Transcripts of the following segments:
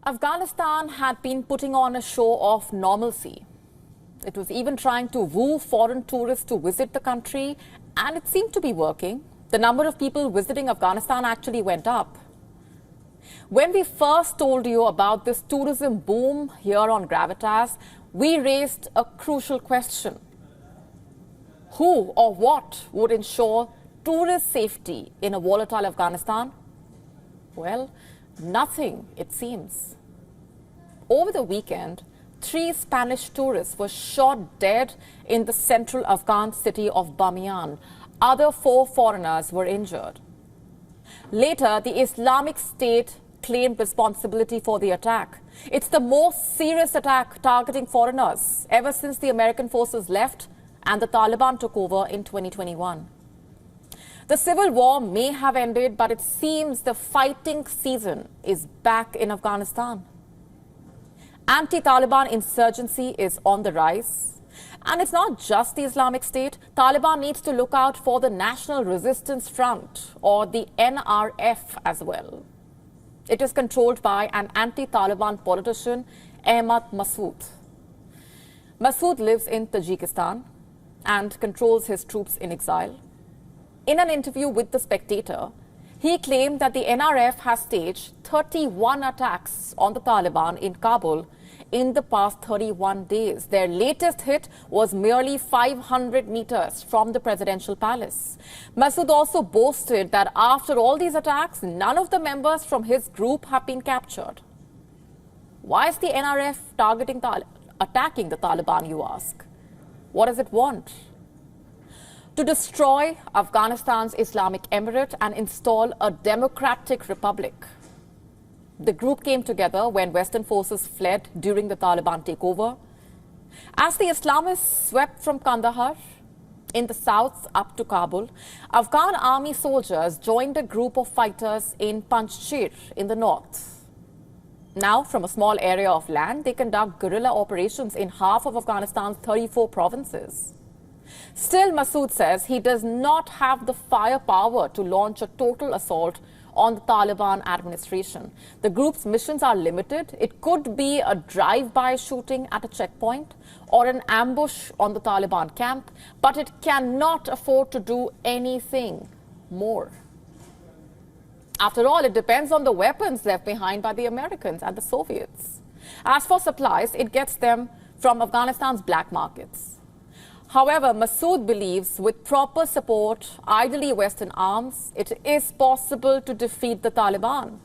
Afghanistan had been putting on a show of normalcy. It was even trying to woo foreign tourists to visit the country, and it seemed to be working. The number of people visiting Afghanistan actually went up. When we first told you about this tourism boom here on Gravitas, we raised a crucial question. Who or what would ensure tourist safety in a volatile Afghanistan? Well, nothing, it seems. Over the weekend, 3 Spanish tourists were shot dead in the central Afghan city of Bamiyan. Other 4 foreigners were injured. Later, the Islamic State claimed responsibility for the attack. It's the most serious attack targeting foreigners ever since the American forces left and the Taliban took over in 2021. The civil war may have ended, but it seems the fighting season is back in Afghanistan. Anti-Taliban insurgency is on the rise. And it's not just the Islamic State. Taliban needs to look out for the National Resistance Front, or the NRF, as well. It is controlled by an anti-Taliban politician, Ahmad Massoud. Massoud lives in Tajikistan and controls his troops in exile. In an interview with The Spectator, he claimed that the NRF has staged 31 attacks on the Taliban in Kabul in the past 31 days. Their latest hit was merely 500 meters from the presidential palace. Massoud also boasted that after all these attacks, none of the members from his group have been captured. Why is the NRF attacking the Taliban, you ask? What does it want? To destroy Afghanistan's Islamic Emirate and install a democratic republic. The group came together when Western forces fled during the Taliban takeover. As the Islamists swept from Kandahar in the south up to Kabul, Afghan army soldiers joined a group of fighters in Panjshir in the north. Now, from a small area of land, they conduct guerrilla operations in half of Afghanistan's 34 provinces. Still, Massoud says he does not have the firepower to launch a total assault on the Taliban administration. The group's missions are limited. It could be a drive-by shooting at a checkpoint or an ambush on the Taliban camp, but it cannot afford to do anything more. After all, it depends on the weapons left behind by the Americans and the Soviets. As for supplies, it gets them from Afghanistan's black markets. However, Massoud believes with proper support, ideally Western arms, it is possible to defeat the Taliban.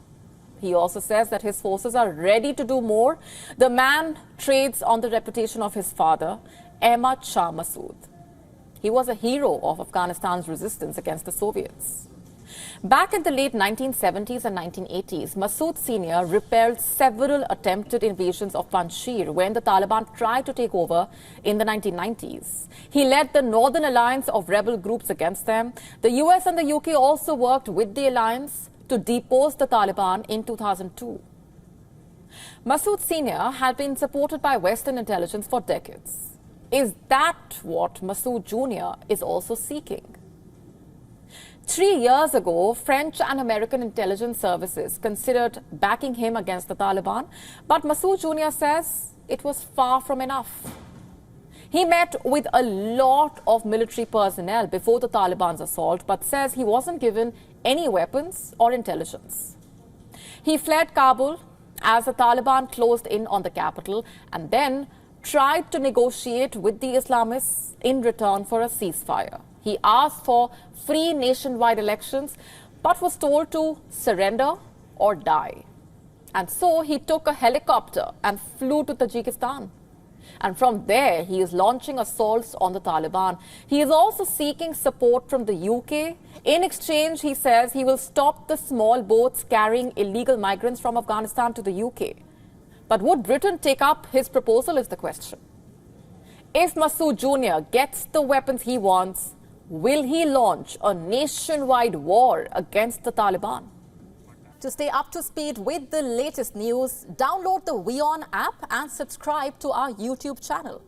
He also says that his forces are ready to do more. The man trades on the reputation of his father, Ahmad Shah Massoud. He was a hero of Afghanistan's resistance against the Soviets. Back in the late 1970s and 1980s, Massoud Sr. repelled several attempted invasions of Panjshir when the Taliban tried to take over in the 1990s. He led the Northern Alliance of rebel groups against them. The US and the UK also worked with the alliance to depose the Taliban in 2002. Massoud Sr. had been supported by Western intelligence for decades. Is that what Massoud Jr. is also seeking? 3 years ago, French and American intelligence services considered backing him against the Taliban, but Massoud Jr. says it was far from enough. He met with a lot of military personnel before the Taliban's assault, but says he wasn't given any weapons or intelligence. He fled Kabul as the Taliban closed in on the capital and then tried to negotiate with the Islamists in return for a ceasefire. He asked for free nationwide elections, but was told to surrender or die. And so he took a helicopter and flew to Tajikistan. And from there, he is launching assaults on the Taliban. He is also seeking support from the UK. In exchange, he says he will stop the small boats carrying illegal migrants from Afghanistan to the UK. But would Britain take up his proposal is the question. If Massoud Jr. gets the weapons he wants, will he launch a nationwide war against the Taliban? To stay up to speed with the latest news, download the WION app and subscribe to our YouTube channel.